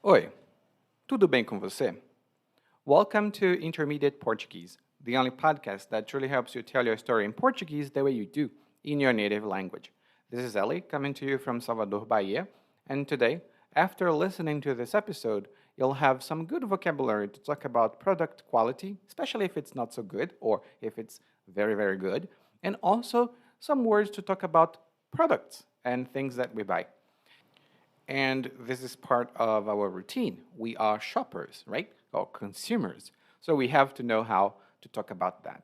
Oi, tudo bem com você? Welcome to Intermediate Portuguese, the only podcast that truly helps you tell your story in Portuguese the way you do in your native language. This is Ellie coming to you from Salvador, Bahia, and today, after listening to this episode, you'll have some good vocabulary to talk about product quality, especially if it's not so good or if it's very, very good, and also some words to talk about products and things that we buy. And this is part of our routine. We are shoppers, right? Or consumers. So we have to know how to talk about that.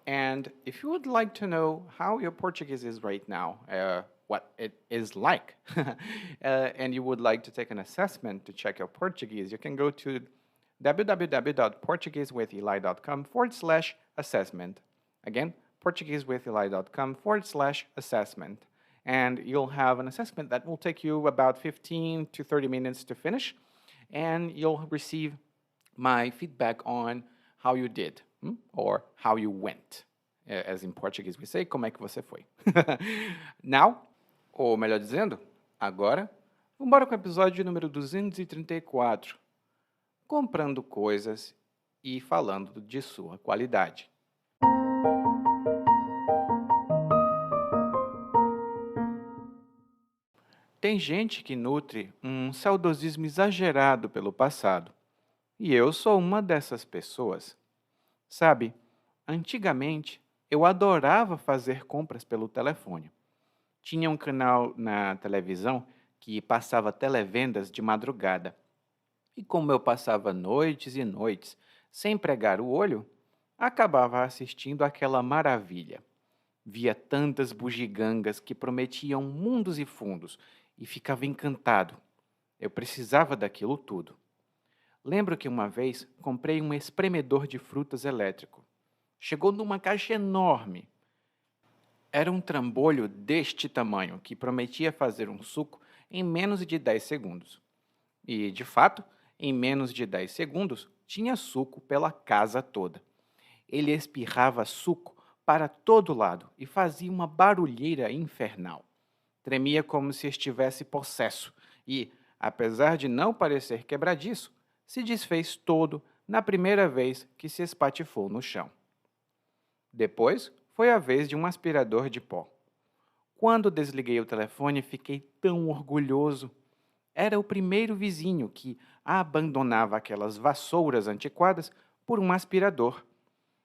And if you would like to know how your Portuguese is right now, what it is like, and you would like to take an assessment to check your Portuguese, you can go to www.portuguesewitheli.com/assessment. Again, portuguesewitheli.com/assessment. And you'll have an assessment that will take you about 15 to 30 minutes to finish, and you'll receive my feedback on how you did, or how you went. As in Portuguese we say, como é que você foi? Now, ou melhor dizendo, agora, vamos embora com o episódio número 234, comprando coisas e falando de sua qualidade. Tem gente que nutre um saudosismo exagerado pelo passado, e eu sou uma dessas pessoas. Sabe, antigamente eu adorava fazer compras pelo telefone. Tinha um canal na televisão que passava televendas de madrugada. E como eu passava noites e noites sem pregar o olho, acabava assistindo aquela maravilha. Via tantas bugigangas que prometiam mundos e fundos e ficava encantado. Eu precisava daquilo tudo. Lembro que uma vez comprei um espremedor de frutas elétrico. Chegou numa caixa enorme. Era um trambolho deste tamanho que prometia fazer um suco em menos de 10 segundos. E, de fato, em menos de 10 segundos, tinha suco pela casa toda. Ele espirrava suco para todo lado e fazia uma barulheira infernal. Tremia como se estivesse possesso e, apesar de não parecer quebradiço, se desfez todo na primeira vez que se espatifou no chão. Depois foi a vez de um aspirador de pó. Quando desliguei o telefone, fiquei tão orgulhoso. Era o primeiro vizinho que abandonava aquelas vassouras antiquadas por um aspirador.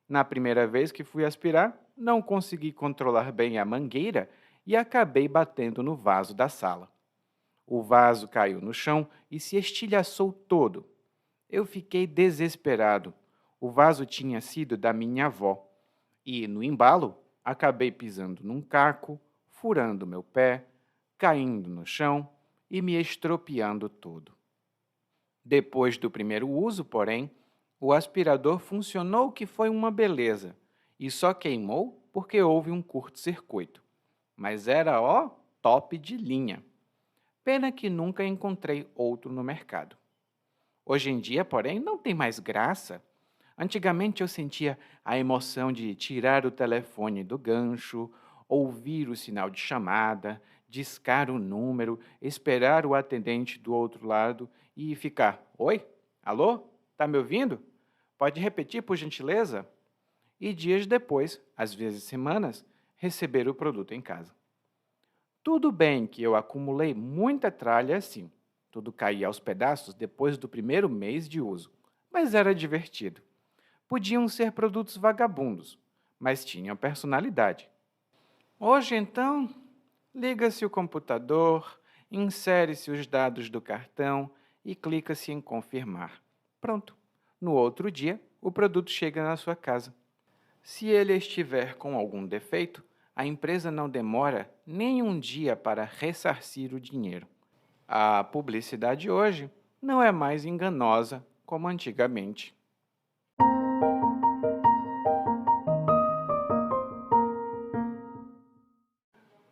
Na primeira vez que fui aspirar, não consegui controlar bem a mangueira e acabei batendo no vaso da sala. O vaso caiu no chão e se estilhaçou todo. Eu fiquei desesperado. O vaso tinha sido da minha avó. E, no embalo, acabei pisando num caco, furando meu pé, caindo no chão e me estropiando todo. Depois do primeiro uso, porém, o aspirador funcionou que foi uma beleza e só queimou porque houve um curto-circuito. Mas era, top de linha. Pena que nunca encontrei outro no mercado. Hoje em dia, porém, não tem mais graça. Antigamente eu sentia a emoção de tirar o telefone do gancho, ouvir o sinal de chamada, discar o número, esperar o atendente do outro lado e ficar: Oi? Alô? Tá me ouvindo? Pode repetir, por gentileza? E dias depois, às vezes semanas, receber o produto em casa. Tudo bem que eu acumulei muita tralha assim. Tudo caía aos pedaços depois do primeiro mês de uso, mas era divertido. Podiam ser produtos vagabundos, mas tinham personalidade. Hoje, então, liga-se o computador, insere-se os dados do cartão e clica-se em confirmar. Pronto. No outro dia, o produto chega na sua casa. Se ele estiver com algum defeito, a empresa não demora nem um dia para ressarcir o dinheiro. A publicidade hoje não é mais enganosa como antigamente.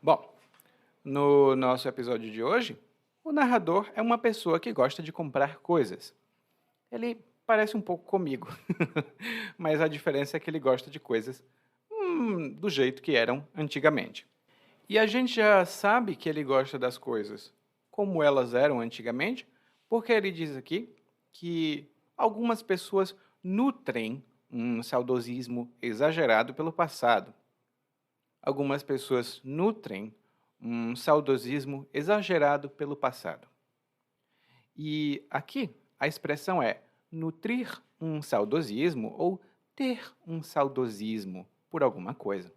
Bom, no nosso episódio de hoje, o narrador é uma pessoa que gosta de comprar coisas. Ele parece um pouco comigo, mas a diferença é que ele gosta de coisas do jeito que eram antigamente. E a gente já sabe que ele gosta das coisas como elas eram antigamente, Porque ele diz aqui que algumas pessoas nutrem um saudosismo exagerado pelo passado. Algumas pessoas nutrem um saudosismo exagerado pelo passado. E aqui a expressão é nutrir um saudosismo ou ter um saudosismo por alguma coisa.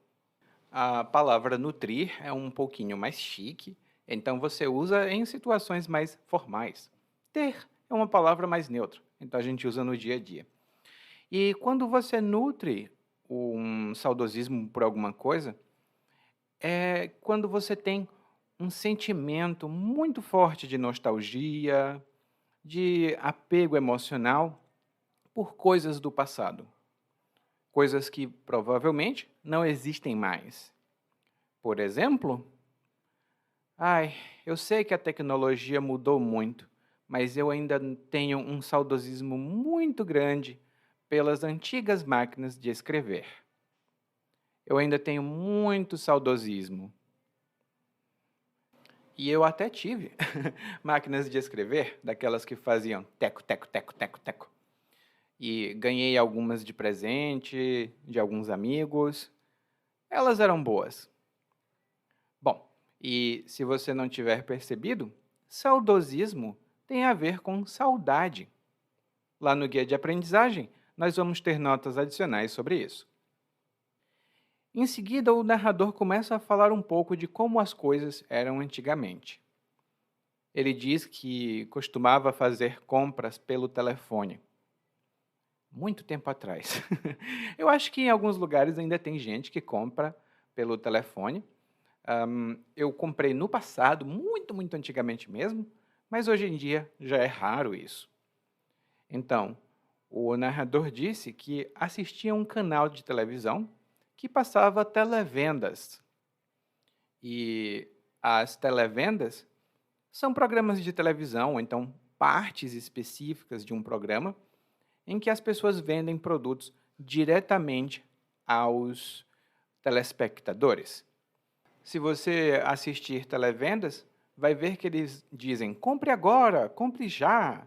A palavra nutrir é um pouquinho mais chique, então você usa em situações mais formais. Ter é uma palavra mais neutra, então a gente usa no dia a dia. E quando você nutre um saudosismo por alguma coisa, é quando você tem um sentimento muito forte de nostalgia, de apego emocional por coisas do passado, coisas que provavelmente não existem mais. Por exemplo, ai, eu sei que a tecnologia mudou muito, mas eu ainda tenho um saudosismo muito grande pelas antigas máquinas de escrever. Eu ainda tenho muito saudosismo. E eu até tive máquinas de escrever, daquelas que faziam teco, teco, teco, teco, teco. E ganhei algumas de presente, de alguns amigos. Elas eram boas. Bom, e se você não tiver percebido, saudosismo tem a ver com saudade. Lá no guia de aprendizagem, nós vamos ter notas adicionais sobre isso. Em seguida, o narrador começa a falar um pouco de como as coisas eram antigamente. Ele diz que costumava fazer compras pelo telefone. Muito tempo atrás. Eu acho que em alguns lugares ainda tem gente que compra pelo telefone. Eu comprei no passado, muito, muito antigamente mesmo, mas hoje em dia já é raro isso. Então, o narrador disse que assistia a um canal de televisão que passava televendas. E as televendas são programas de televisão, ou então partes específicas de um programa, em que as pessoas vendem produtos diretamente aos telespectadores. Se você assistir televendas, vai ver que eles dizem: compre agora, compre já,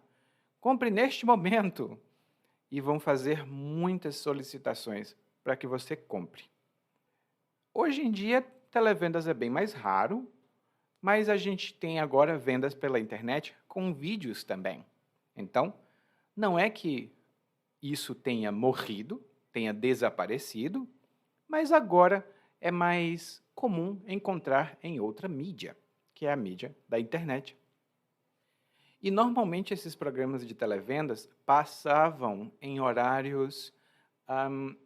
compre neste momento. E vão fazer muitas solicitações para que você compre. Hoje em dia, televendas é bem mais raro, mas a gente tem agora vendas pela internet com vídeos também. Então, não é que isso tenha morrido, tenha desaparecido, mas agora é mais comum encontrar em outra mídia, que é a mídia da internet. E normalmente esses programas de televendas passavam em horários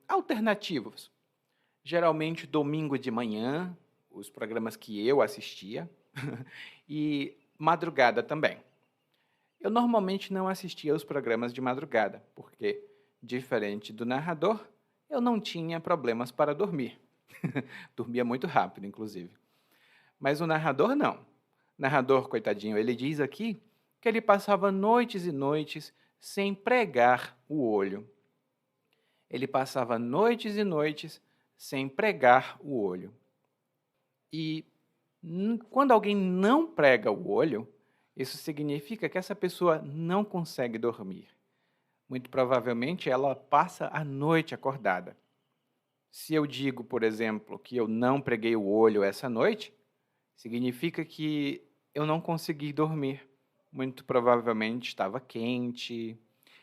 alternativos. Geralmente domingo de manhã, os programas que eu assistia, e madrugada também. Eu normalmente não assistia aos programas de madrugada, porque, diferente do narrador, eu não tinha problemas para dormir. Dormia muito rápido, inclusive. Mas o narrador não. O narrador, coitadinho, ele diz aqui que ele passava noites e noites sem pregar o olho. Ele passava noites e noites sem pregar o olho. E quando alguém não prega o olho, isso significa que essa pessoa não consegue dormir. Muito provavelmente ela passa a noite acordada. Se eu digo, por exemplo, que eu não preguei o olho essa noite, significa que eu não consegui dormir. Muito provavelmente estava quente,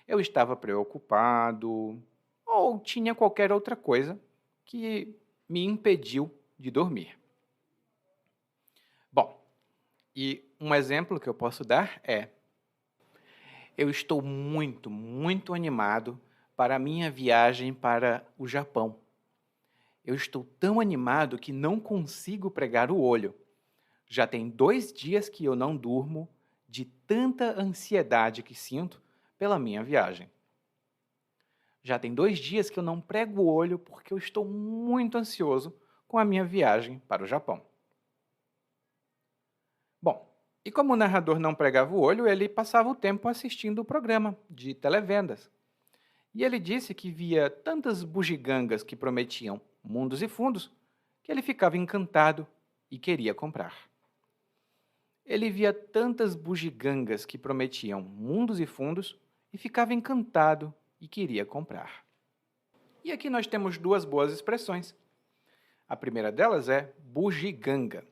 eu estava preocupado, ou tinha qualquer outra coisa que me impediu de dormir. Bom, e um exemplo que eu posso dar é: eu estou muito, muito animado para a minha viagem para o Japão. Eu estou tão animado que não consigo pregar o olho. Já tem 2 dias que eu não durmo de tanta ansiedade que sinto pela minha viagem. Já tem 2 dias que eu não prego o olho porque eu estou muito ansioso com a minha viagem para o Japão. Bom, e como o narrador não pregava o olho, ele passava o tempo assistindo o programa de televendas. E ele disse que via tantas bugigangas que prometiam mundos e fundos que ele ficava encantado e queria comprar. Ele via tantas bugigangas que prometiam mundos e fundos e ficava encantado e queria comprar. E aqui nós temos duas boas expressões. A primeira delas é bugiganga.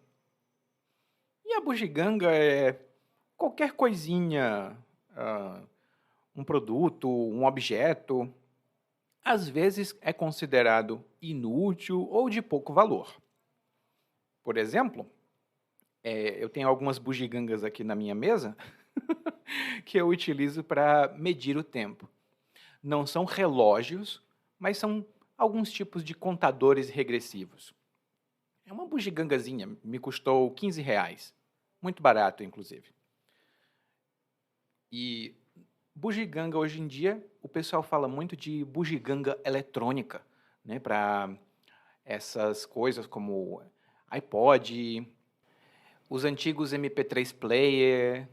E a bugiganga é qualquer coisinha, um produto, um objeto, às vezes é considerado inútil ou de pouco valor. Por exemplo, eu tenho algumas bugigangas aqui na minha mesa que eu utilizo para medir o tempo. Não são relógios, mas são alguns tipos de contadores regressivos. É uma bugigangazinha, me custou R$ 15, muito barato, inclusive. E bugiganga, hoje em dia, o pessoal fala muito de bugiganga eletrônica, né, para essas coisas como iPod, os antigos MP3 player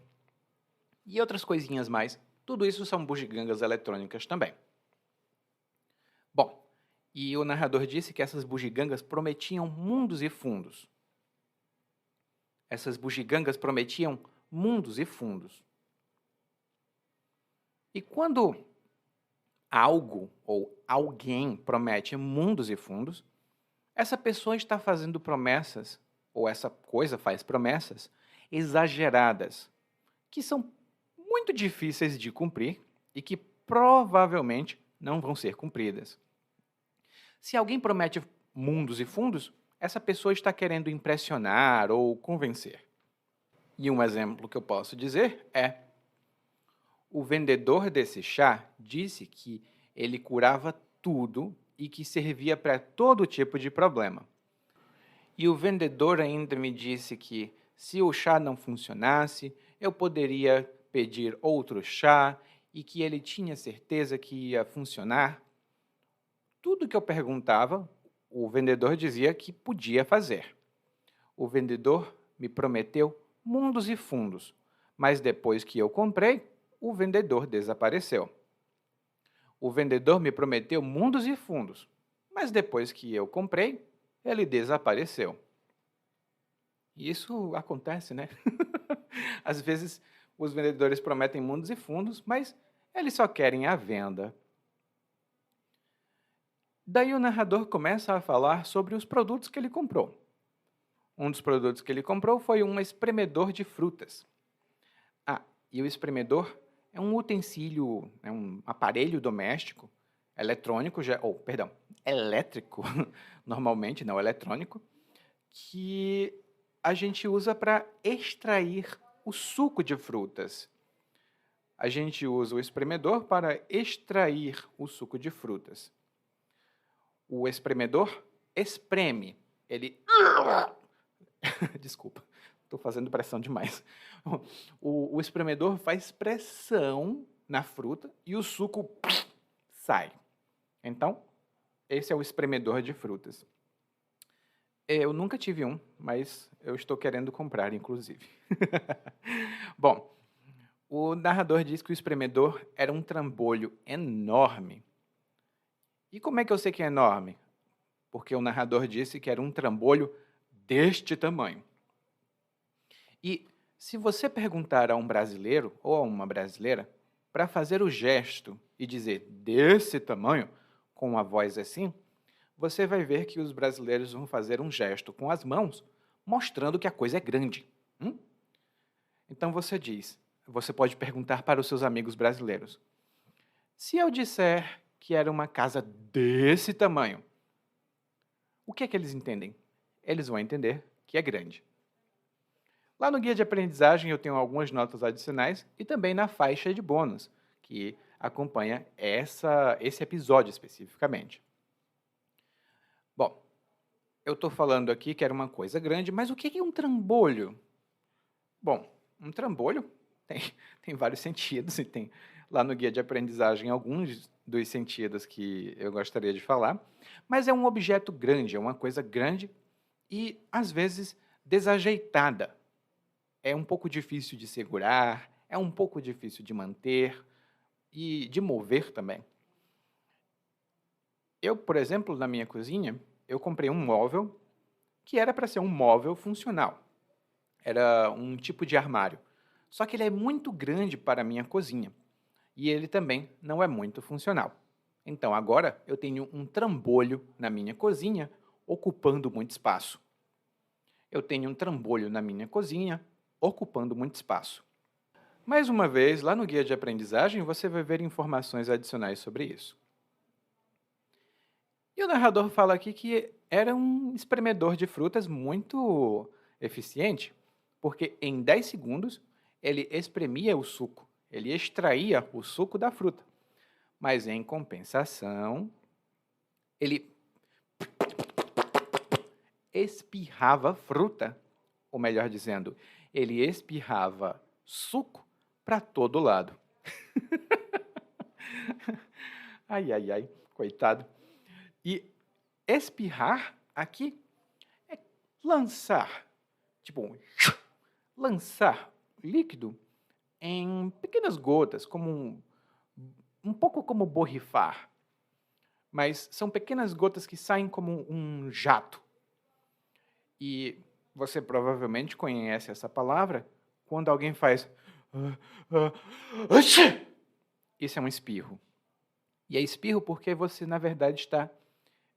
e outras coisinhas mais. Tudo isso são bugigangas eletrônicas também. Bom, e o narrador disse que essas bugigangas prometiam mundos e fundos. Essas bugigangas prometiam mundos e fundos. E quando algo ou alguém promete mundos e fundos, essa pessoa está fazendo promessas, ou essa coisa faz promessas exageradas, que são muito difíceis de cumprir e que provavelmente não vão ser cumpridas. Se alguém promete mundos e fundos, essa pessoa está querendo impressionar ou convencer. E um exemplo que eu posso dizer é: o vendedor desse chá disse que ele curava tudo e que servia para todo tipo de problema. E o vendedor ainda me disse que, se o chá não funcionasse, eu poderia pedir outro chá e que ele tinha certeza que ia funcionar. Tudo que eu perguntava, o vendedor dizia que podia fazer. O vendedor me prometeu mundos e fundos, mas depois que eu comprei, o vendedor desapareceu. O vendedor me prometeu mundos e fundos, mas depois que eu comprei, ele desapareceu. E isso acontece, né? Às vezes, os vendedores prometem mundos e fundos, mas eles só querem a venda. Daí o narrador começa a falar sobre os produtos que ele comprou. Um dos produtos que ele comprou foi um espremedor de frutas. E o espremedor é um utensílio, é um aparelho doméstico, eletrônico, elétrico, normalmente, não eletrônico, que a gente usa para extrair o suco de frutas. A gente usa o espremedor para extrair o suco de frutas. O espremedor espreme, ele... Desculpa, estou fazendo pressão demais. O espremedor faz pressão na fruta e o suco sai. Então, esse é o espremedor de frutas. Eu nunca tive um, mas eu estou querendo comprar, inclusive. Bom, o narrador diz que o espremedor era um trambolho enorme. E como é que eu sei que é enorme? Porque o narrador disse que era um trambolho deste tamanho. E se você perguntar a um brasileiro ou a uma brasileira para fazer o gesto e dizer desse tamanho, com uma voz assim, você vai ver que os brasileiros vão fazer um gesto com as mãos, mostrando que a coisa é grande. Então você pode perguntar para os seus amigos brasileiros: se eu disser que era uma casa desse tamanho, o que é que eles entendem? Eles vão entender que é grande. Lá no guia de aprendizagem eu tenho algumas notas adicionais e também na faixa de bônus, que acompanha esse episódio especificamente. Bom, eu estou falando aqui que era uma coisa grande, mas o que é um trambolho? Bom, um trambolho tem vários sentidos e tem lá no guia de aprendizagem alguns dos sentidos que eu gostaria de falar, mas é um objeto grande, é uma coisa grande e, às vezes, desajeitada. É um pouco difícil de segurar, é um pouco difícil de manter e de mover também. Eu, por exemplo, na minha cozinha, eu comprei um móvel que era para ser um móvel funcional. Era um tipo de armário. Só que ele é muito grande para a minha cozinha. E ele também não é muito funcional. Então agora eu tenho um trambolho na minha cozinha, ocupando muito espaço. Eu tenho um trambolho na minha cozinha, ocupando muito espaço. Mais uma vez, lá no guia de aprendizagem, você vai ver informações adicionais sobre isso. E o narrador fala aqui que era um espremedor de frutas muito eficiente, porque em 10 segundos ele espremia o suco, ele extraía o suco da fruta. Mas em compensação, ele espirrava fruta, ou melhor dizendo, ele espirrava suco para todo lado. Ai, ai, ai, coitado. E espirrar aqui é lançar, tipo, lançar líquido em pequenas gotas, como um pouco como borrifar. Mas são pequenas gotas que saem como um jato. E você provavelmente conhece essa palavra quando alguém faz achê! Isso é um espirro. E é espirro porque você, na verdade, está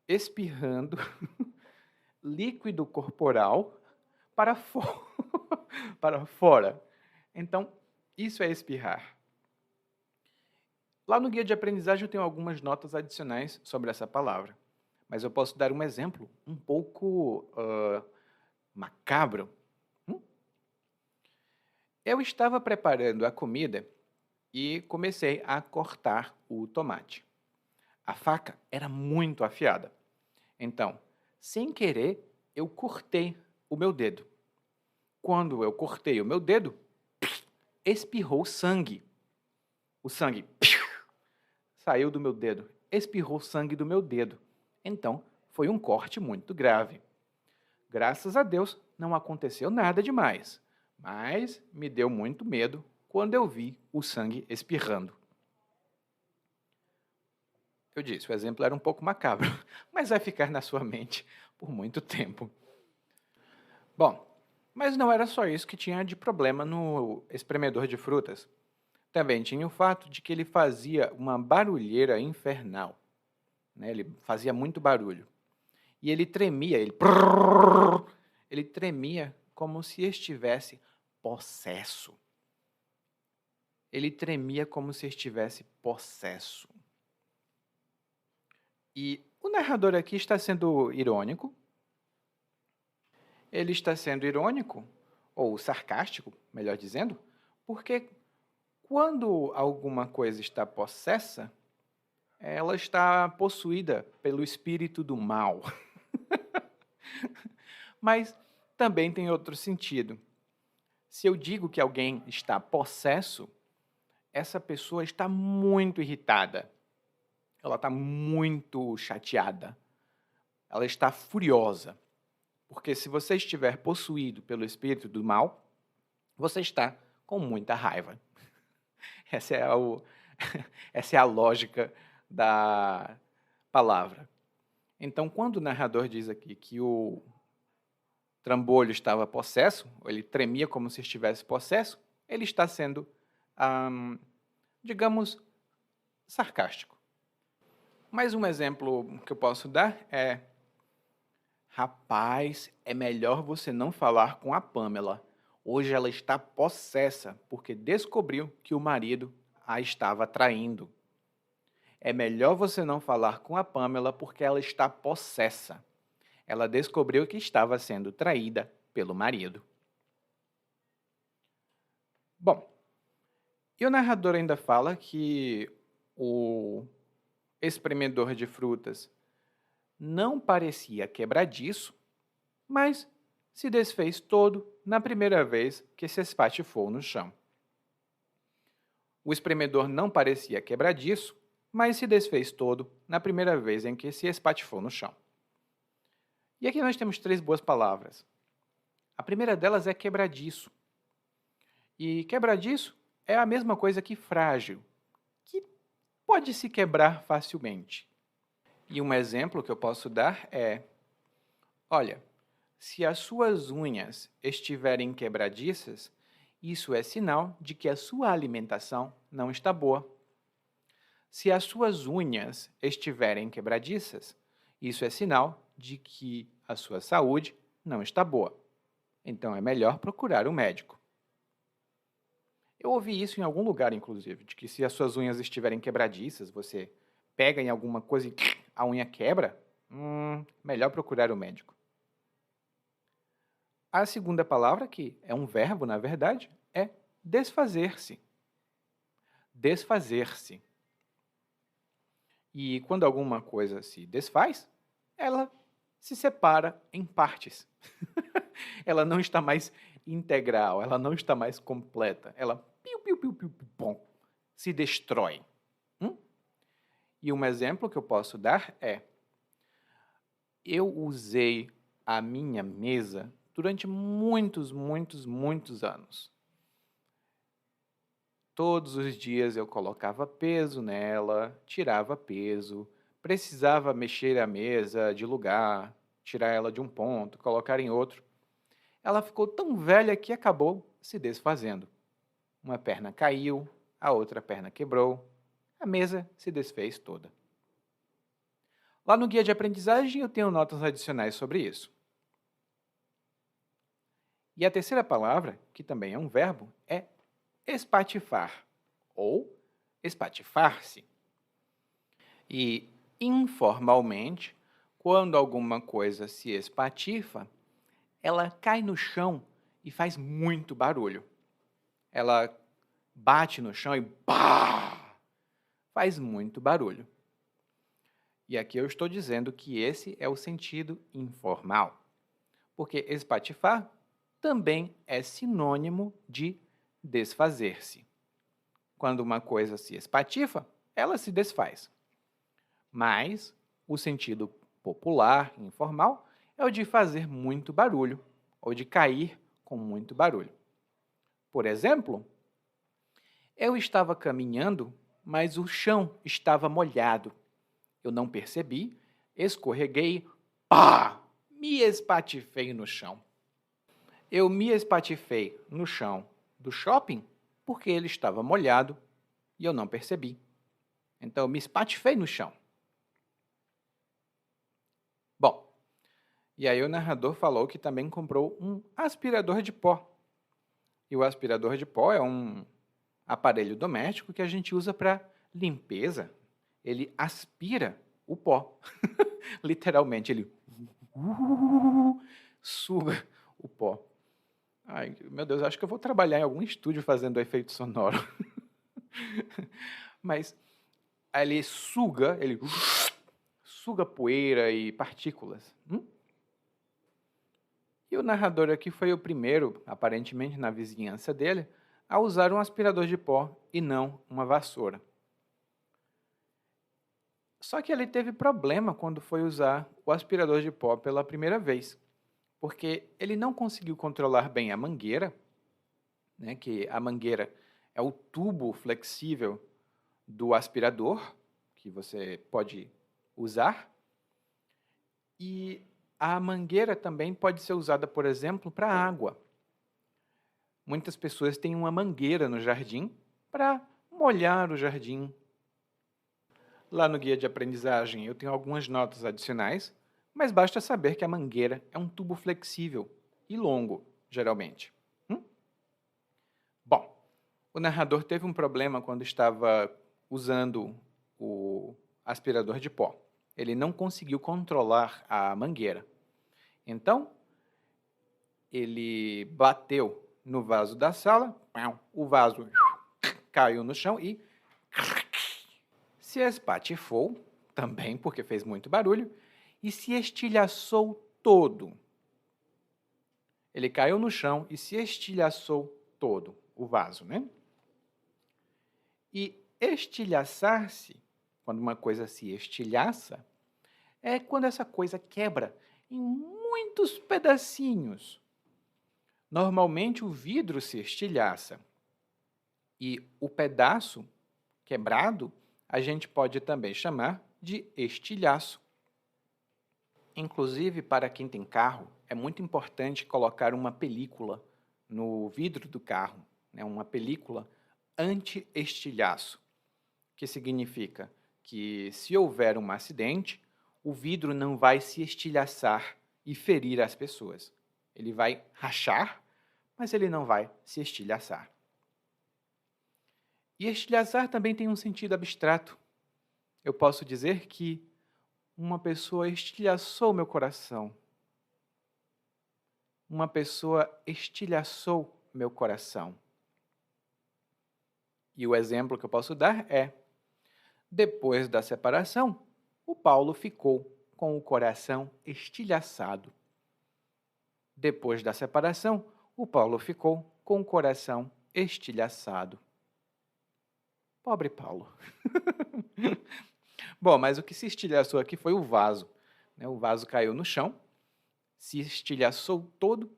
espirrando líquido corporal para, para fora. Então, isso é espirrar. Lá no guia de aprendizagem eu tenho algumas notas adicionais sobre essa palavra, mas eu posso dar um exemplo um pouco macabro. Eu estava preparando a comida e comecei a cortar o tomate. A faca era muito afiada. Então, sem querer, eu cortei o meu dedo. Quando eu cortei o meu dedo, espirrou sangue. O sangue saiu do meu dedo, espirrou sangue do meu dedo. Então, foi um corte muito grave. Graças a Deus, não aconteceu nada demais, mas me deu muito medo quando eu vi o sangue espirrando. Eu disse, o exemplo era um pouco macabro, mas vai ficar na sua mente por muito tempo. Bom, mas não era só isso que tinha de problema no espremedor de frutas. Também tinha o fato de que ele fazia uma barulheira infernal. Né? Ele fazia muito barulho. E ele tremia, ele tremia como se estivesse possesso. Ele tremia como se estivesse possesso. E o narrador aqui está sendo irônico. Ele está sendo irônico, ou sarcástico, melhor dizendo, porque quando alguma coisa está possessa, ela está possuída pelo espírito do mal. Mas também tem outro sentido. Se eu digo que alguém está possesso, essa pessoa está muito irritada. Ela está muito chateada. Ela está furiosa. Porque se você estiver possuído pelo espírito do mal, você está com muita raiva. Essa é, essa é a lógica da palavra. Então, quando o narrador diz aqui que o trambolho estava possesso, ele tremia como se estivesse possesso, ele está sendo, digamos, sarcástico. Mais um exemplo que eu posso dar é: rapaz, é melhor você não falar com a Pamela. Hoje ela está possessa porque descobriu que o marido a estava traindo. É melhor você não falar com a Pamela porque ela está possessa. Ela descobriu que estava sendo traída pelo marido. Bom, e o narrador ainda fala que o espremedor de frutas não parecia quebradiço, mas se desfez todo na primeira vez que se espatifou no chão. O espremedor não parecia quebradiço, mas se desfez todo na primeira vez em que se espatifou no chão. E aqui nós temos 3 boas palavras. A primeira delas é quebradiço. E quebradiço é a mesma coisa que frágil, que pode se quebrar facilmente. E um exemplo que eu posso dar é: olha, Se as suas unhas estiverem quebradiças, isso é sinal de que a sua alimentação não está boa. Se as suas unhas estiverem quebradiças, isso é sinal de que a sua saúde não está boa. Então é melhor procurar um médico. Eu ouvi isso em algum lugar, inclusive, de que se as suas unhas estiverem quebradiças, você pega em alguma coisa e a unha quebra, melhor procurar um médico. A segunda palavra, que é um verbo, na verdade, é desfazer-se. Desfazer-se. E quando alguma coisa se desfaz, ela se separa em partes. Ela não está mais integral, ela não está mais completa. Ela piu, piu, piu, piu, piu, pom, se destrói. E um exemplo que eu posso dar é: eu usei a minha mesa durante muitos, muitos, muitos anos. Todos os dias eu colocava peso nela, tirava peso, precisava mexer a mesa de lugar, tirar ela de um ponto, colocar em outro. Ela ficou tão velha que acabou se desfazendo. Uma perna caiu, a outra perna quebrou, a mesa se desfez toda. Lá no guia de aprendizagem eu tenho notas adicionais sobre isso. E a terceira palavra, que também é um verbo, é espatifar ou espatifar-se. E, informalmente, quando alguma coisa se espatifa, ela cai no chão e faz muito barulho. Ela bate no chão e pá! Faz muito barulho. E aqui eu estou dizendo que esse é o sentido informal, porque espatifar também é sinônimo de desfazer-se. Quando uma coisa se espatifa, ela se desfaz. Mas o sentido popular, informal, é o de fazer muito barulho, ou de cair com muito barulho. Por exemplo, eu estava caminhando, mas o chão estava molhado. Eu não percebi, escorreguei, pá! Me espatifei no chão. Eu me espatifei no chão do shopping porque ele estava molhado e eu não percebi. Então, eu me espatifei no chão. Bom, e aí o narrador falou que também comprou um aspirador de pó. E o aspirador de pó é um aparelho doméstico que a gente usa para limpeza. Ele aspira o pó. Literalmente, ele suga o pó. Ai, meu Deus, acho que eu vou trabalhar em algum estúdio fazendo efeito sonoro. Mas ele suga poeira e partículas. E o narrador aqui foi o primeiro, aparentemente na vizinhança dele, a usar um aspirador de pó e não uma vassoura. Só que ele teve problema quando foi usar o aspirador de pó pela primeira vez, porque ele não conseguiu controlar bem a mangueira, né, que a mangueira é o tubo flexível do aspirador, que você pode usar, e a mangueira também pode ser usada, por exemplo, para água. Muitas pessoas têm uma mangueira no jardim para molhar o jardim. Lá no guia de aprendizagem eu tenho algumas notas adicionais, mas basta saber que a mangueira é um tubo flexível e longo, geralmente. Bom, o narrador teve um problema quando estava usando o aspirador de pó. Ele não conseguiu controlar a mangueira. Então, ele bateu no vaso da sala, o vaso caiu no chão e se espatifou, também porque fez muito barulho, e se estilhaçou todo. Ele caiu no chão e se estilhaçou todo, o vaso, né? E estilhaçar-se, quando uma coisa se estilhaça, é quando essa coisa quebra em muitos pedacinhos. Normalmente o vidro se estilhaça e o pedaço quebrado a gente pode também chamar de estilhaço. Inclusive, para quem tem carro, é muito importante colocar uma película no vidro do carro, né, uma película anti-estilhaço, que significa que se houver um acidente, o vidro não vai se estilhaçar e ferir as pessoas. Ele vai rachar, mas ele não vai se estilhaçar. E estilhaçar também tem um sentido abstrato. Eu posso dizer que uma pessoa estilhaçou meu coração. Uma pessoa estilhaçou meu coração. E o exemplo que eu posso dar é: depois da separação, o Paulo ficou com o coração estilhaçado. Depois da separação, o Paulo ficou com o coração estilhaçado. Pobre Paulo. Bom, mas o que se estilhaçou aqui foi o vaso, né? O vaso caiu no chão, se estilhaçou todo.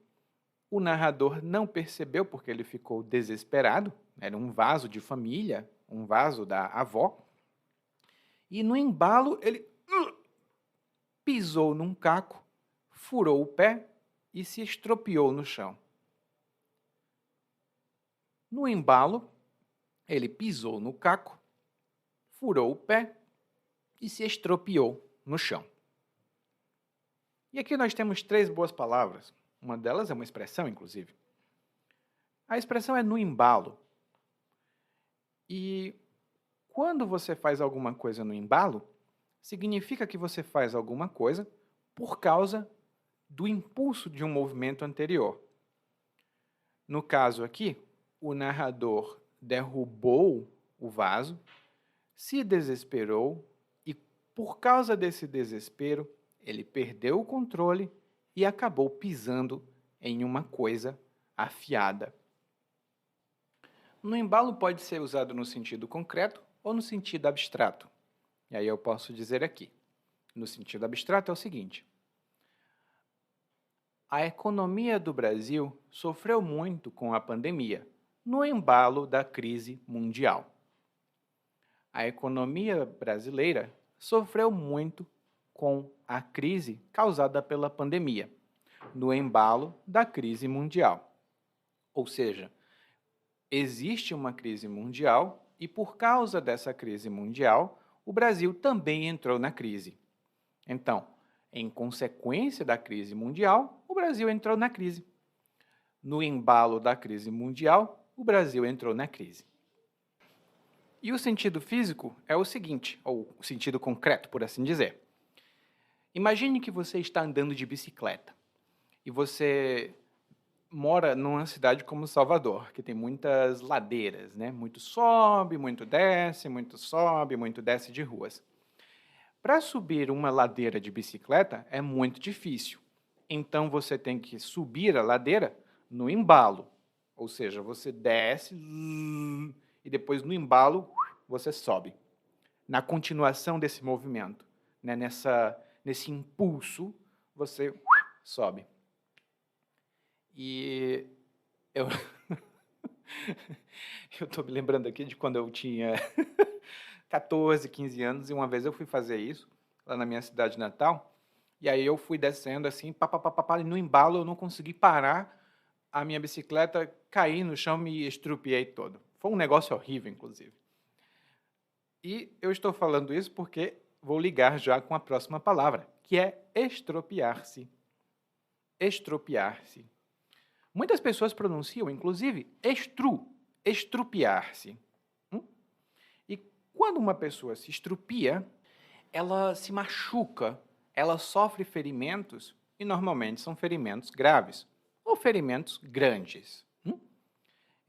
O narrador não percebeu porque ele ficou desesperado. Era um vaso de família, um vaso da avó. E no embalo ele pisou num caco, furou o pé e se estropiou no chão. No embalo, ele pisou no caco, furou o pé e se estropiou no chão. E aqui nós temos 3 boas palavras. Uma delas é uma expressão, inclusive. A expressão é no embalo. E quando você faz alguma coisa no embalo, significa que você faz alguma coisa por causa do impulso de um movimento anterior. No caso aqui, o narrador derrubou o vaso, se desesperou e, por causa desse desespero, ele perdeu o controle e acabou pisando em uma coisa afiada. No embalo pode ser usado no sentido concreto ou no sentido abstrato. E aí eu posso dizer aqui, no sentido abstrato é o seguinte: a economia do Brasil sofreu muito com a pandemia, no embalo da crise mundial. A economia brasileira sofreu muito com a crise causada pela pandemia, no embalo da crise mundial. Ou seja, existe uma crise mundial e, por causa dessa crise mundial, o Brasil também entrou na crise. Então, em consequência da crise mundial, o Brasil entrou na crise. No embalo da crise mundial, o Brasil entrou na crise. E o sentido físico é o seguinte, ou o sentido concreto, por assim dizer. Imagine que você está andando de bicicleta e você mora numa cidade como Salvador, que tem muitas ladeiras, né? Muito sobe, muito desce de ruas. Para subir uma ladeira de bicicleta é muito difícil. Então você tem que subir a ladeira no embalo. Ou seja, você desce e depois no embalo você sobe. Na continuação desse movimento, né? Nesse impulso, você sobe. E eu estou me lembrando aqui de quando eu tinha 14, 15 anos, e uma vez eu fui fazer isso, lá na minha cidade natal, e aí eu fui descendo assim, e no embalo eu não consegui parar, a minha bicicleta caí no chão, me estrupiei todo. Foi um negócio horrível, inclusive. E eu estou falando isso porque vou ligar já com a próxima palavra, que é estropiar-se. Estropiar-se. Muitas pessoas pronunciam, inclusive, estrupiar-se. E quando uma pessoa se estrupia, ela se machuca, ela sofre ferimentos, e normalmente são ferimentos graves, ou ferimentos grandes.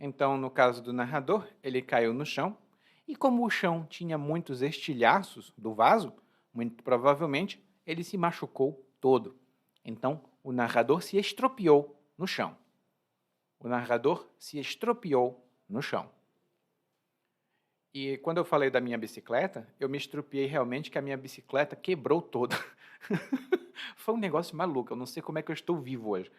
Então, no caso do narrador, ele caiu no chão, e como o chão tinha muitos estilhaços do vaso, muito provavelmente ele se machucou todo. Então, o narrador se estropiou no chão. O narrador se estropiou no chão. E quando eu falei da minha bicicleta, eu me estropiei realmente, que a minha bicicleta quebrou toda. Foi um negócio maluco, eu não sei como é que eu estou vivo hoje.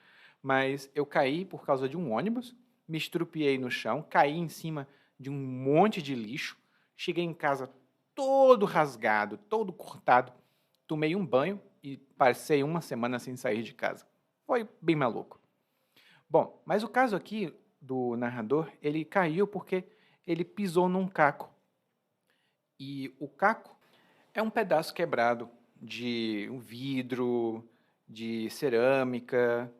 Mas eu caí por causa de um ônibus, me estrupiei no chão, caí em cima de um monte de lixo, cheguei em casa todo rasgado, todo cortado, tomei um banho e passei uma semana sem sair de casa. Foi bem maluco. Bom, mas o caso aqui do narrador, ele caiu porque ele pisou num caco. E o caco é um pedaço quebrado de um vidro, de cerâmica.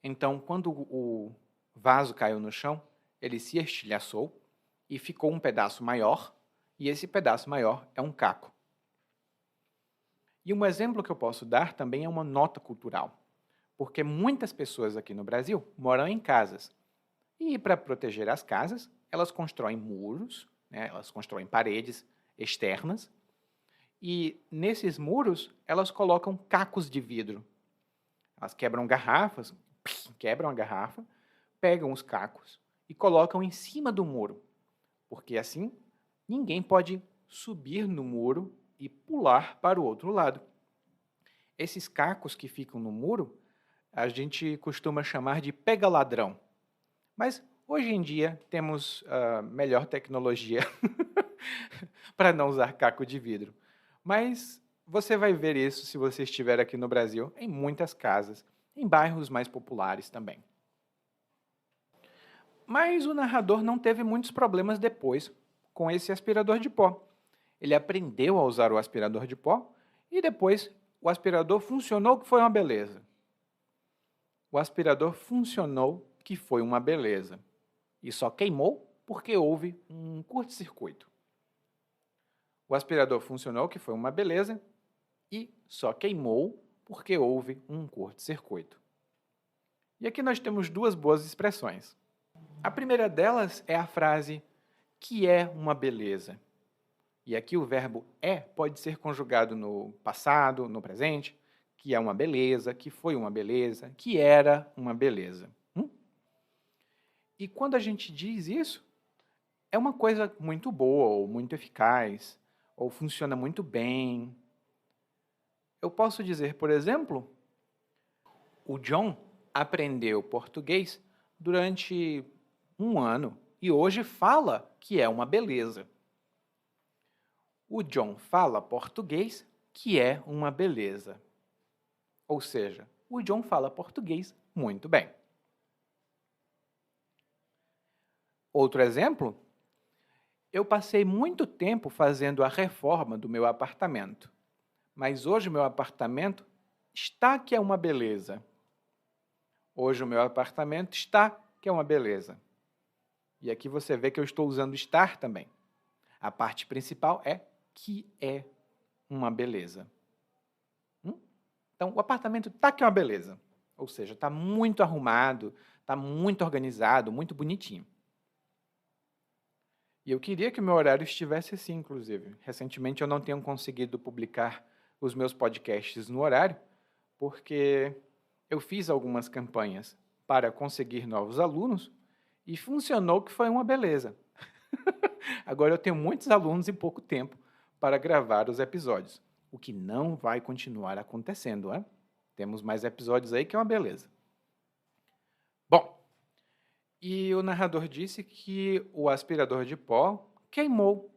Então, quando o vaso caiu no chão, ele se estilhaçou e ficou um pedaço maior, e esse pedaço maior é um caco. E um exemplo que eu posso dar também é uma nota cultural, porque muitas pessoas aqui no Brasil moram em casas. E para proteger as casas, elas constroem muros, né, elas constroem paredes externas, e nesses muros elas colocam cacos de vidro. Elas quebram garrafas, quebram a garrafa, pegam os cacos e colocam em cima do muro, porque assim ninguém pode subir no muro e pular para o outro lado. Esses cacos que ficam no muro, a gente costuma chamar de pega-ladrão. Mas hoje em dia temos melhor tecnologia para não usar caco de vidro. Mas você vai ver isso se você estiver aqui no Brasil, em muitas casas, em bairros mais populares também. Mas o narrador não teve muitos problemas depois com esse aspirador de pó. Ele aprendeu a usar o aspirador de pó e depois o aspirador funcionou, que foi uma beleza. O aspirador funcionou, que foi uma beleza. E só queimou porque houve um curto-circuito. O aspirador funcionou, que foi uma beleza, e só queimou porque houve um curto-circuito. E aqui nós temos duas boas expressões. A primeira delas é a frase que é uma beleza. E aqui o verbo é pode ser conjugado no passado, no presente, que é uma beleza, que foi uma beleza, que era uma beleza. E quando a gente diz isso, é uma coisa muito boa, ou muito eficaz, ou funciona muito bem. Eu posso dizer, por exemplo, o John aprendeu português durante um ano e hoje fala que é uma beleza. O John fala português, que é uma beleza. Ou seja, o John fala português muito bem. Outro exemplo, eu passei muito tempo fazendo a reforma do meu apartamento, mas hoje o meu apartamento está que é uma beleza. Hoje o meu apartamento está que é uma beleza. E aqui você vê que eu estou usando estar também. A parte principal é que é uma beleza. Então, o apartamento está que é uma beleza. Ou seja, está muito arrumado, está muito organizado, muito bonitinho. E eu queria que o meu horário estivesse assim, inclusive. Recentemente eu não tenho conseguido publicar os meus podcasts no horário, porque eu fiz algumas campanhas para conseguir novos alunos e funcionou que foi uma beleza. Agora eu tenho muitos alunos em pouco tempo para gravar os episódios, o que não vai continuar acontecendo, né? Temos mais episódios aí que é uma beleza. Bom, e o narrador disse que o aspirador de pó queimou.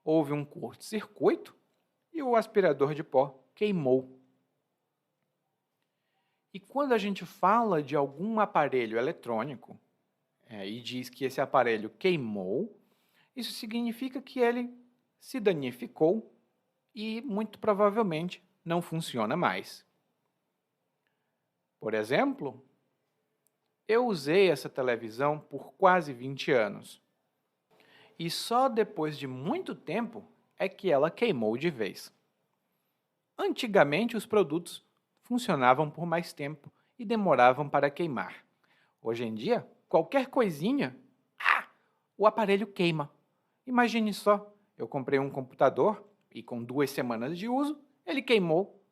Houve um curto-circuito e o aspirador de pó queimou. E quando a gente fala de algum aparelho eletrônico e diz que esse aparelho queimou, isso significa que ele se danificou e, muito provavelmente, não funciona mais. Por exemplo, eu usei essa televisão por quase 20 anos. E só depois de muito tempo é que ela queimou de vez. Antigamente, os produtos funcionavam por mais tempo e demoravam para queimar. Hoje em dia, qualquer coisinha, o aparelho queima. Imagine só, eu comprei um computador e com 2 semanas de uso, ele queimou.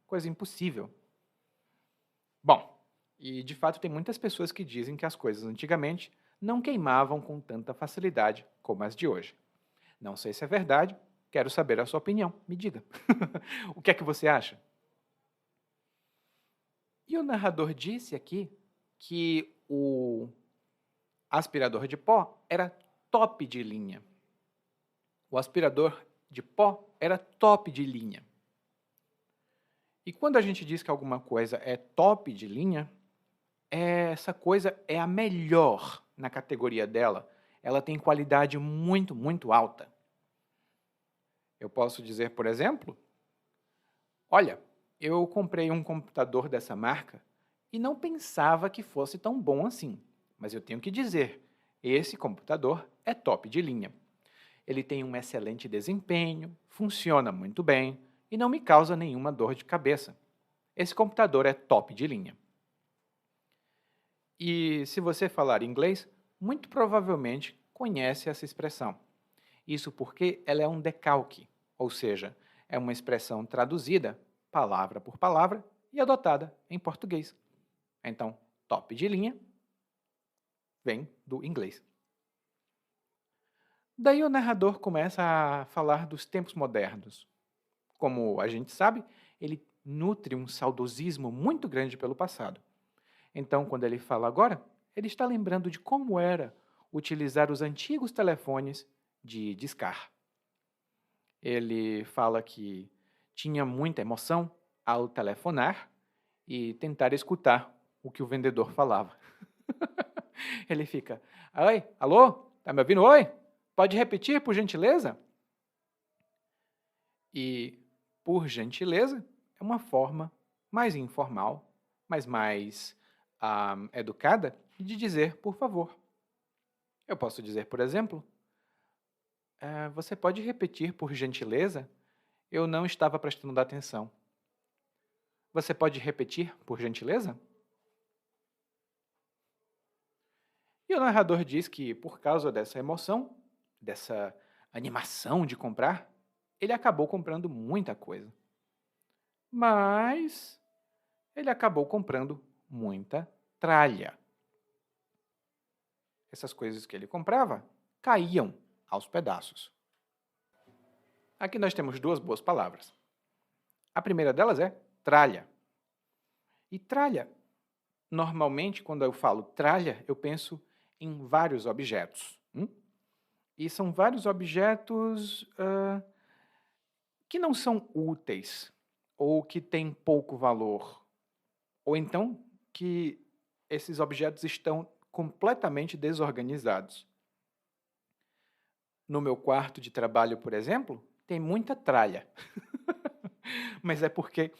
Coisa impossível. Bom, e de fato tem muitas pessoas que dizem que as coisas antigamente não queimavam com tanta facilidade como as de hoje. Não sei se é verdade, quero saber a sua opinião, me diga. O que é que você acha? E o narrador disse aqui que o aspirador de pó era top de linha. O aspirador de pó era top de linha. E quando a gente diz que alguma coisa é top de linha, essa coisa é a melhor na categoria dela. Ela tem qualidade muito, muito alta. Eu posso dizer, por exemplo, olha, eu comprei um computador dessa marca e não pensava que fosse tão bom assim. Mas eu tenho que dizer, esse computador é top de linha. Ele tem um excelente desempenho, funciona muito bem e não me causa nenhuma dor de cabeça. Esse computador é top de linha. E se você falar inglês, muito provavelmente conhece essa expressão. Isso porque ela é um decalque, ou seja, é uma expressão traduzida, palavra por palavra, e adotada em português. Então, top de linha vem do inglês. Daí o narrador começa a falar dos tempos modernos. Como a gente sabe, ele nutre um saudosismo muito grande pelo passado. Então, quando ele fala agora, ele está lembrando de como era utilizar os antigos telefones de discar. Ele fala que tinha muita emoção ao telefonar e tentar escutar o que o vendedor falava. Ele fica, oi, alô? Tá me ouvindo? Oi? Pode repetir, por gentileza? E, por gentileza, é uma forma mais informal, mas mais educada de dizer por favor. Eu posso dizer, por exemplo, você pode repetir por gentileza? Eu não estava prestando atenção. Você pode repetir por gentileza? E o narrador diz que, por causa dessa emoção, dessa animação de comprar, ele acabou comprando muita coisa. Mas ele acabou comprando muita tralha. Essas coisas que ele comprava caíam aos pedaços. Aqui nós temos duas boas palavras. A primeira delas é tralha. E tralha, normalmente, quando eu falo tralha, eu penso em vários objetos. E são vários objetos que não são úteis, ou que têm pouco valor, ou então que esses objetos estão completamente desorganizados. No meu quarto de trabalho, por exemplo, tem muita tralha. Mas é porque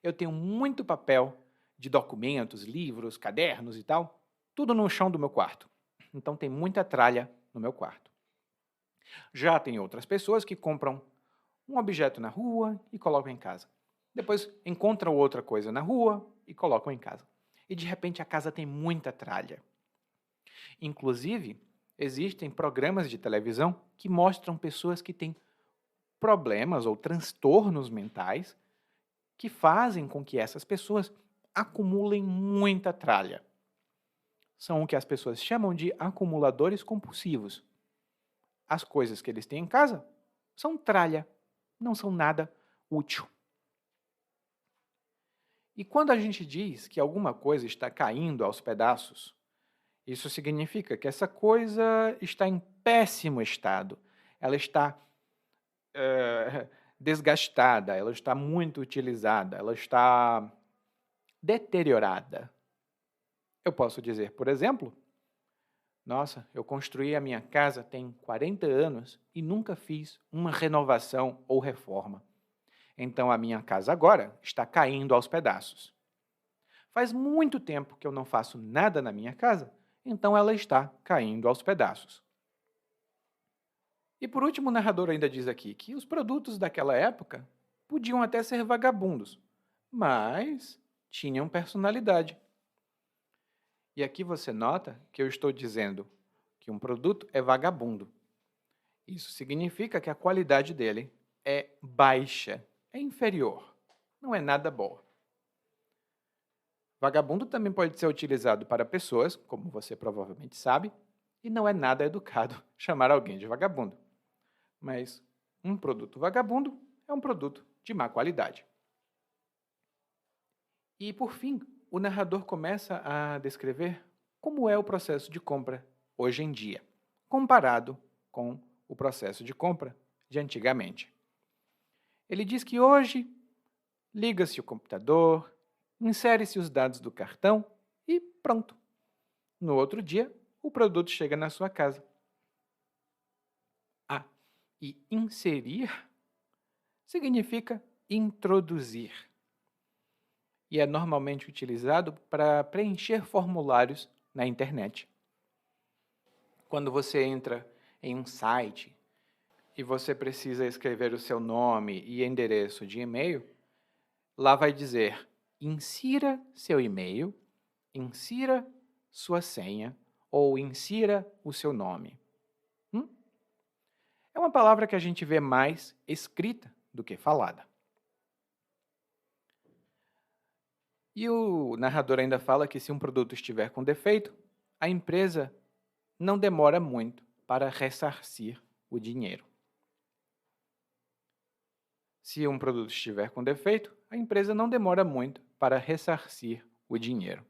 eu tenho muito papel de documentos, livros, cadernos e tal, tudo no chão do meu quarto. Então tem muita tralha no meu quarto. Já tem outras pessoas que compram um objeto na rua e colocam em casa. Depois encontram outra coisa na rua e colocam em casa. E de repente a casa tem muita tralha. Inclusive, existem programas de televisão que mostram pessoas que têm problemas ou transtornos mentais que fazem com que essas pessoas acumulem muita tralha. São o que as pessoas chamam de acumuladores compulsivos. As coisas que eles têm em casa são tralha, não são nada útil. E quando a gente diz que alguma coisa está caindo aos pedaços, isso significa que essa coisa está em péssimo estado. Ela está desgastada, ela está muito utilizada, ela está deteriorada. Eu posso dizer, por exemplo, nossa, eu construí a minha casa tem 40 anos e nunca fiz uma renovação ou reforma. Então a minha casa agora está caindo aos pedaços. Faz muito tempo que eu não faço nada na minha casa, então ela está caindo aos pedaços. E por último, o narrador ainda diz aqui que os produtos daquela época podiam até ser vagabundos, mas tinham personalidade. E aqui você nota que eu estou dizendo que um produto é vagabundo. Isso significa que a qualidade dele é baixa, é inferior, não é nada boa. Vagabundo também pode ser utilizado para pessoas, como você provavelmente sabe, e não é nada educado chamar alguém de vagabundo. Mas um produto vagabundo é um produto de má qualidade. E, por fim, o narrador começa a descrever como é o processo de compra hoje em dia, comparado com o processo de compra de antigamente. Ele diz que hoje Liga-se o computador, insere-se os dados do cartão e pronto. No outro dia, o produto chega na sua casa. Ah, e inserir significa introduzir e é normalmente utilizado para preencher formulários na internet. Quando você entra em um site e você precisa escrever o seu nome e endereço de e-mail, lá vai dizer: insira seu e-mail, insira sua senha ou insira o seu nome. É uma palavra que a gente vê mais escrita do que falada. E o narrador ainda fala que se um produto estiver com defeito, a empresa não demora muito para ressarcir o dinheiro. Se um produto estiver com defeito, a empresa não demora muito para ressarcir o dinheiro.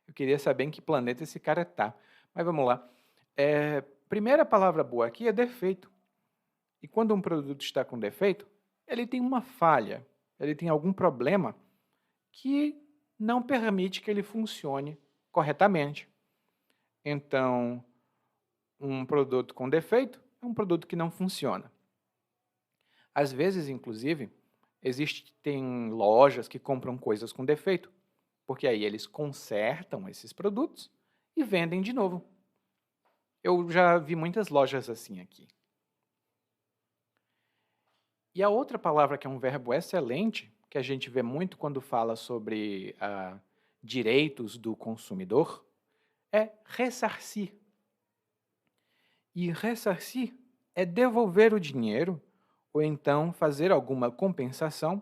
Eu queria saber em que planeta esse cara está. Mas vamos lá. Primeira palavra boa aqui é defeito. E quando um produto está com defeito, ele tem uma falha, ele tem algum problema que não permite que ele funcione corretamente. Então, um produto com defeito é um produto que não funciona. Às vezes, inclusive, existem lojas que compram coisas com defeito, porque aí eles consertam esses produtos e vendem de novo. Eu já vi muitas lojas assim aqui. E a outra palavra que é um verbo excelente, que a gente vê muito quando fala sobre direitos do consumidor, é ressarcir. E ressarcir é devolver o dinheiro ou então fazer alguma compensação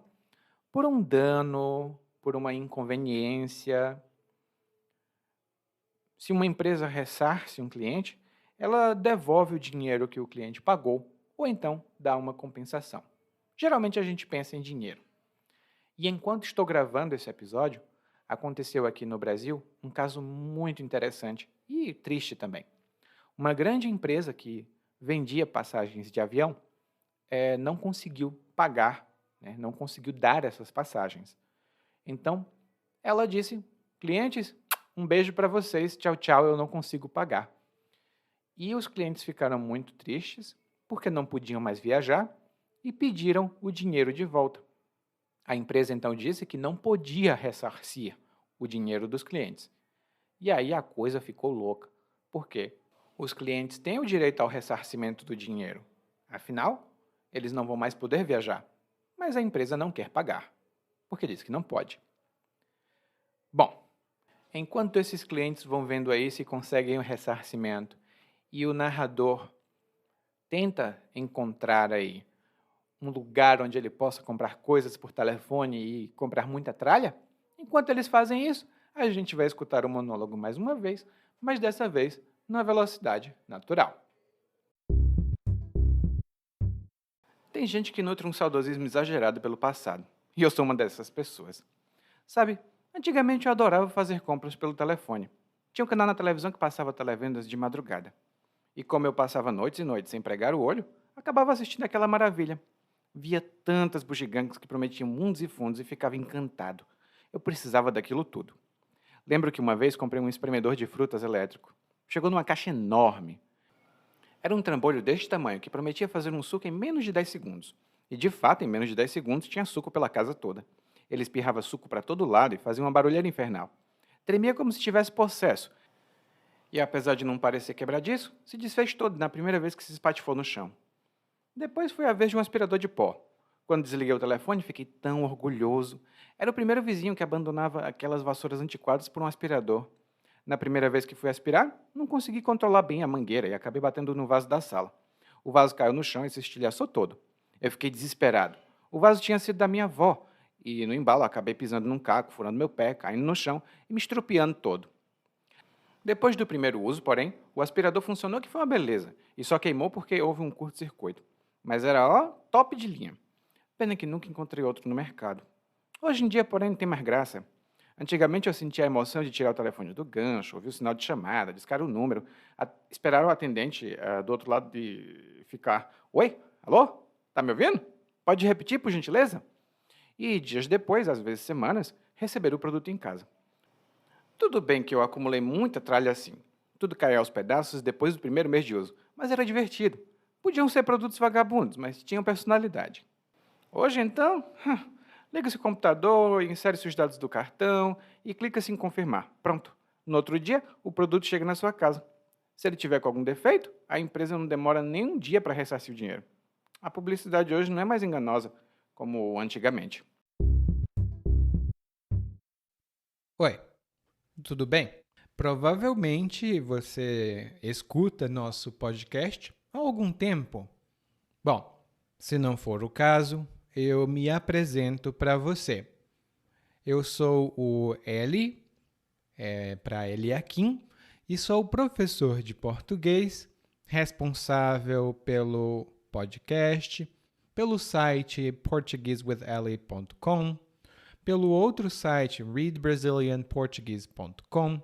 por um dano, por uma inconveniência. Se uma empresa ressarce um cliente, ela devolve o dinheiro que o cliente pagou ou então dá uma compensação. Geralmente a gente pensa em dinheiro. E enquanto estou gravando esse episódio, aconteceu aqui no Brasil um caso muito interessante e triste também. Uma grande empresa que vendia passagens de avião não conseguiu pagar, não conseguiu dar essas passagens. Então, ela disse: clientes, um beijo para vocês, tchau, tchau, eu não consigo pagar. E os clientes ficaram muito tristes, porque não podiam mais viajar, e pediram o dinheiro de volta. A empresa então disse que não podia ressarcir o dinheiro dos clientes. E aí a coisa ficou louca. Por quê? Os clientes têm o direito ao ressarcimento do dinheiro. Afinal, eles não vão mais poder viajar. Mas a empresa não quer pagar, porque diz que não pode. Bom, enquanto esses clientes vão vendo aí se conseguem o ressarcimento e o narrador tenta encontrar aí um lugar onde ele possa comprar coisas por telefone e comprar muita tralha, enquanto eles fazem isso, a gente vai escutar o monólogo mais uma vez, mas dessa vez na velocidade natural. Tem gente que nutre um saudosismo exagerado pelo passado, e eu sou uma dessas pessoas. Sabe, antigamente eu adorava fazer compras pelo telefone. Tinha um canal na televisão que passava televendas de madrugada. E como eu passava noites e noites sem pregar o olho, acabava assistindo aquela maravilha. Via tantas bugigangas que prometiam mundos e fundos e ficava encantado. Eu precisava daquilo tudo. Lembro que uma vez comprei um espremedor de frutas elétrico. Chegou numa caixa enorme. Era um trambolho deste tamanho que prometia fazer um suco em menos de 10 segundos. E de fato, em menos de 10 segundos, tinha suco pela casa toda. Ele espirrava suco para todo lado e fazia uma barulheira infernal. Tremia como se tivesse possesso. E apesar de não parecer quebradiço, se desfez todo na primeira vez que se espatifou no chão. Depois foi a vez de um aspirador de pó. Quando desliguei o telefone, fiquei tão orgulhoso. Era o primeiro vizinho que abandonava aquelas vassouras antiquadas por um aspirador. Na primeira vez que fui aspirar, não consegui controlar bem a mangueira e acabei batendo no vaso da sala. O vaso caiu no chão e se estilhaçou todo. Eu fiquei desesperado. O vaso tinha sido da minha avó, e no embalo acabei pisando num caco, furando meu pé, caindo no chão e me estrupiando todo. Depois do primeiro uso, porém, o aspirador funcionou que foi uma beleza, e só queimou porque houve um curto-circuito. Mas era, top de linha. Pena que nunca encontrei outro no mercado. Hoje em dia, porém, não tem mais graça. Antigamente eu sentia a emoção de tirar o telefone do gancho, ouvir o sinal de chamada, discar o número, esperar o atendente do outro lado de ficar: oi, alô? Tá me ouvindo? Pode repetir, por gentileza? e dias depois, às vezes semanas, receber o produto em casa. Tudo bem que eu acumulei muita tralha assim. Tudo caiu aos pedaços depois do primeiro mês de uso, mas era divertido. Podiam ser produtos vagabundos, mas tinham personalidade. Hoje, então, liga-se o computador, insere-se os dados do cartão e clica-se em confirmar. Pronto. No outro dia, o produto chega na sua casa. Se ele tiver com algum defeito, a empresa não demora nem um dia para ressarcir o dinheiro. A publicidade hoje não é mais enganosa, como antigamente. Oi, tudo bem? Provavelmente você escuta nosso podcast há algum tempo. Bom, se não for o caso, eu me apresento para você. Eu sou o Eli, para Eliakim, e sou professor de português, responsável pelo podcast, pelo site portuguesewitheli.com, pelo outro site readbrazilianportuguese.com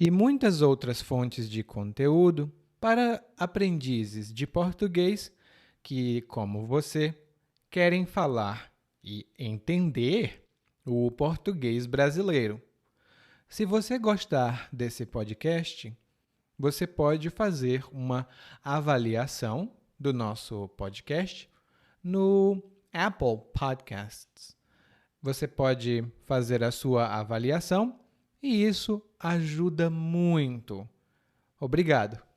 e muitas outras fontes de conteúdo para aprendizes de português que, como você, querem falar e entender o português brasileiro. Se você gostar desse podcast, você pode fazer uma avaliação do nosso podcast no Apple Podcasts. Você pode fazer a sua avaliação e isso ajuda muito. Obrigado.